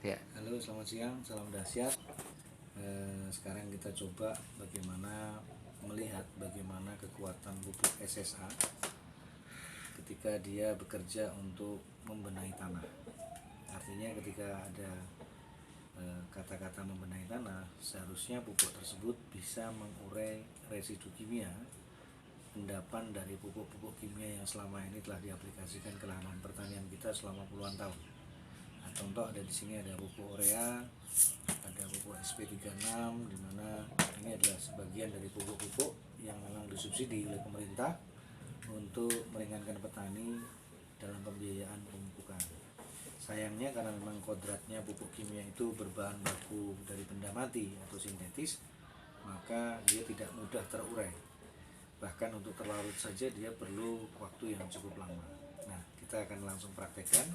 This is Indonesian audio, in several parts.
Ya. Halo, selamat siang, salam dahsyat. Sekarang kita coba bagaimana melihat bagaimana kekuatan pupuk SSA ketika dia bekerja untuk membenahi tanah. Artinya ketika ada kata-kata membenahi tanah, seharusnya pupuk tersebut bisa mengurai residu kimia endapan dari pupuk-pupuk kimia yang selama ini telah diaplikasikan ke lahan pertanian kita selama puluhan tahun. Nah, contoh ada di sini ada pupuk urea, ada pupuk SP36, di mana ini adalah sebagian dari pupuk-pupuk yang memang disubsidi oleh pemerintah untuk meringankan petani dalam pembiayaan pemupukan. Sayangnya karena memang kodratnya pupuk kimia itu berbahan baku dari benda mati atau sintetis, maka dia tidak mudah terurai. Bahkan untuk terlarut saja dia perlu waktu yang cukup lama. Nah, kita akan langsung praktekkan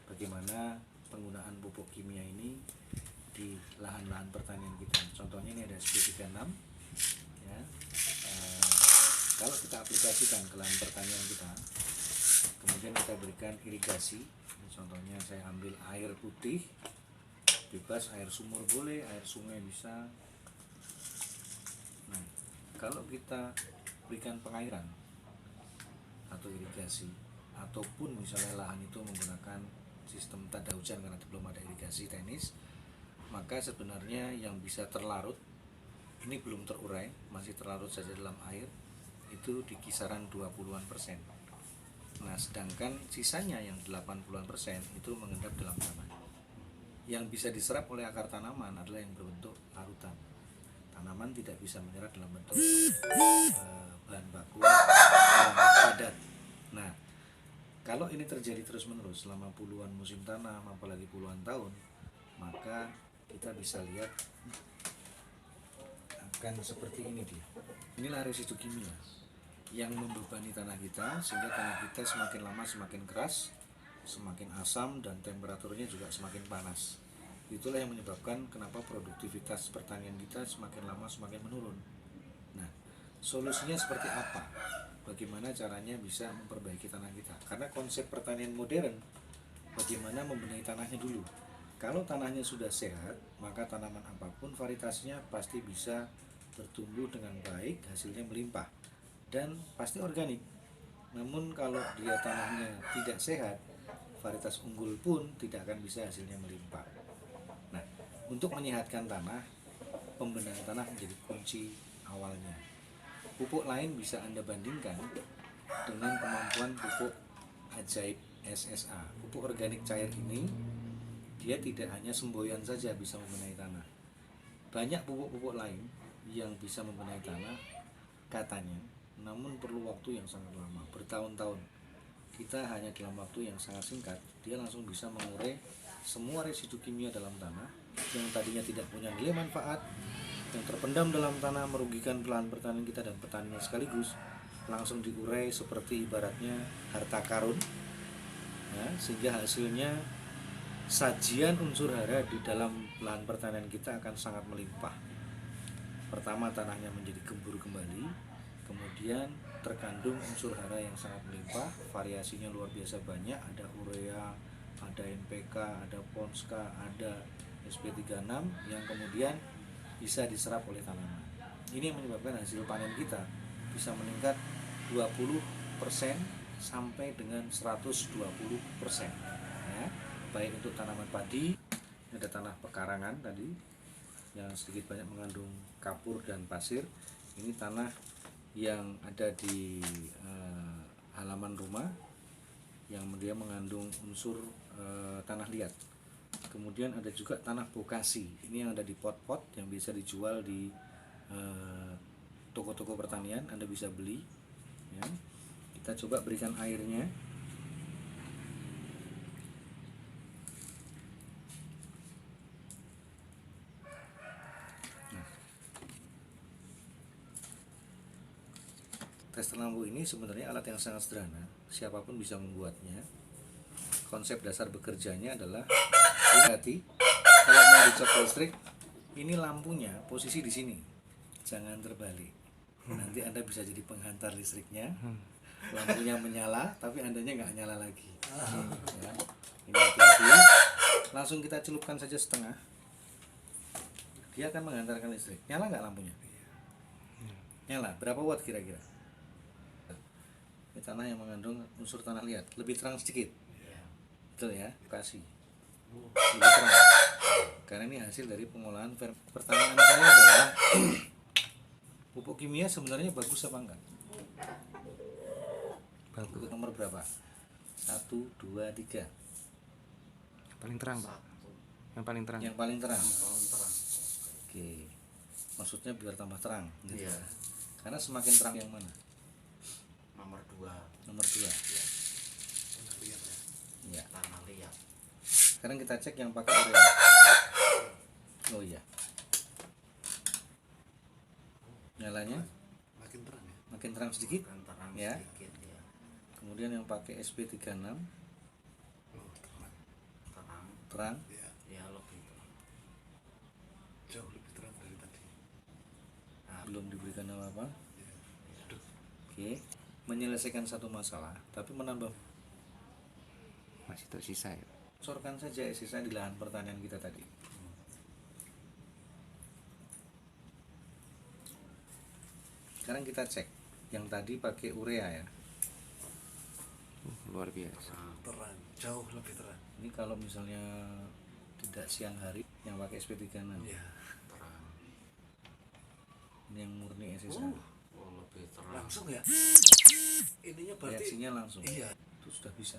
bagaimana penggunaan pupuk kimia ini di lahan-lahan pertanian kita. Contohnya ini ada SP36 ya. Kalau kita aplikasikan ke lahan pertanian kita, kemudian kita berikan irigasi. Contohnya saya ambil air putih, bebas, air sumur boleh, air sungai bisa. Nah, kalau kita berikan pengairan atau irigasi, ataupun misalnya lahan itu menggunakan sistem tanda hujan karena belum ada irigasi teknis, maka sebenarnya yang bisa terlarut ini belum terurai, masih terlarut saja dalam air, itu di kisaran 20-an%. Nah, sedangkan sisanya yang 80-an% itu mengendap dalam tanah. Yang bisa diserap oleh akar tanaman adalah yang berbentuk larutan. Tanaman tidak bisa menyerap dalam bentuk bahan baku yang padat. Nah, kalau ini terjadi terus-menerus selama puluhan musim tanam, apalagi puluhan tahun, maka kita bisa lihat akan seperti ini dia. Inilah residu kimia yang membebani tanah kita, sehingga tanah kita semakin lama semakin keras, semakin asam, dan temperaturnya juga semakin panas. Itulah yang menyebabkan kenapa produktivitas pertanian kita semakin lama semakin menurun. Nah, solusinya seperti apa? Bagaimana caranya bisa memperbaiki tanah kita? Karena konsep pertanian modern, bagaimana membenahi tanahnya dulu. Kalau tanahnya sudah sehat, maka tanaman apapun varietasnya pasti bisa bertumbuh dengan baik, hasilnya melimpah dan pasti organik. Namun kalau dia tanahnya tidak sehat, varietas unggul pun tidak akan bisa hasilnya melimpah. Nah, untuk menyehatkan tanah, pembenahan tanah menjadi kunci awalnya. Pupuk lain bisa Anda bandingkan dengan kemampuan pupuk ajaib SSA. Pupuk organik cair ini dia tidak hanya semboyan saja bisa membenahi tanah. Banyak pupuk-pupuk lain yang bisa membenahi tanah katanya, namun perlu waktu yang sangat lama, bertahun-tahun. Kita hanya dalam waktu yang sangat singkat, dia langsung bisa mengurai semua residu kimia dalam tanah yang tadinya tidak punya nilai manfaat, yang terpendam dalam tanah merugikan lahan pertanian kita dan petaninya sekaligus, langsung diurai seperti ibaratnya harta karun ya, sehingga hasilnya sajian unsur hara di dalam lahan pertanian kita akan sangat melimpah. Pertama, tanahnya menjadi gembur kembali, kemudian terkandung unsur hara yang sangat melimpah, variasinya luar biasa banyak, ada urea, ada NPK, ada Ponska, ada SP36 yang kemudian bisa diserap oleh tanaman. Ini yang menyebabkan hasil panen kita bisa meningkat 20% sampai dengan 120% ya. Baik untuk tanaman padi, ada tanah pekarangan tadi yang sedikit banyak mengandung kapur dan pasir. Ini tanah yang ada di halaman rumah yang dia mengandung unsur tanah liat. Kemudian ada juga tanah bokasi, ini yang ada di pot-pot yang bisa dijual di toko-toko pertanian, Anda bisa beli ya. Kita coba berikan airnya. Tester lampu ini sebenarnya alat yang sangat sederhana, siapapun bisa membuatnya. Konsep dasar bekerjanya adalah hati. Kalau mau dicas listrik, ini lampunya posisi di sini, jangan terbalik. Nanti Anda bisa jadi penghantar listriknya. Lampunya menyala, tapi Andanya nggak nyala lagi. Ya. Ini hati-hati. Langsung langsung kita celupkan saja setengah, dia akan menghantarkan listrik. Nyala nggak lampunya? Nyala. Berapa watt kira-kira? Ini tanah yang mengandung unsur tanah liat, lebih terang sedikit. Betul ya, kasih lebih terang. Karena ini hasil dari pengolahan. Pertanyaan saya adalah pupuk kimia sebenarnya bagus apa enggak? Bagus. Nomor berapa? 1, 2, 3. Paling terang, Pak. Yang paling terang. Yang paling terang. Oke. Maksudnya biar tambah terang gitu. Iya. Karena semakin terang yang mana? Nomor 2. Nomor 2. Ya. Tanah liat. Sekarang kita cek yang pakai urea. Oh iya. Nyalanya Makin terang ya. makin terang sedikit. Kan terang Ya. sedikit ya. Kemudian yang pakai SP36 Oh, terang. Terang. terang. Ya, Ya lebih terang. jauh lebih terang dari tadi. Nah, Belum diberikan apa-apa. Ya. Aduh, Oke. Menyelesaikan satu masalah, tapi menambah. Masih tersisa ya. Sorkan saja sisa di lahan pertanian kita tadi. Sekarang kita cek yang tadi pakai urea ya. Luar biasa. terang. Jauh lebih terang. Ini kalau misalnya tidak siang hari yang pakai SP36. Ya. terang. Ini yang murni SSA. Oh, lebih terang. Langsung ya. Ininya berarti. Reaksinya langsung. Iya. Itu sudah bisa.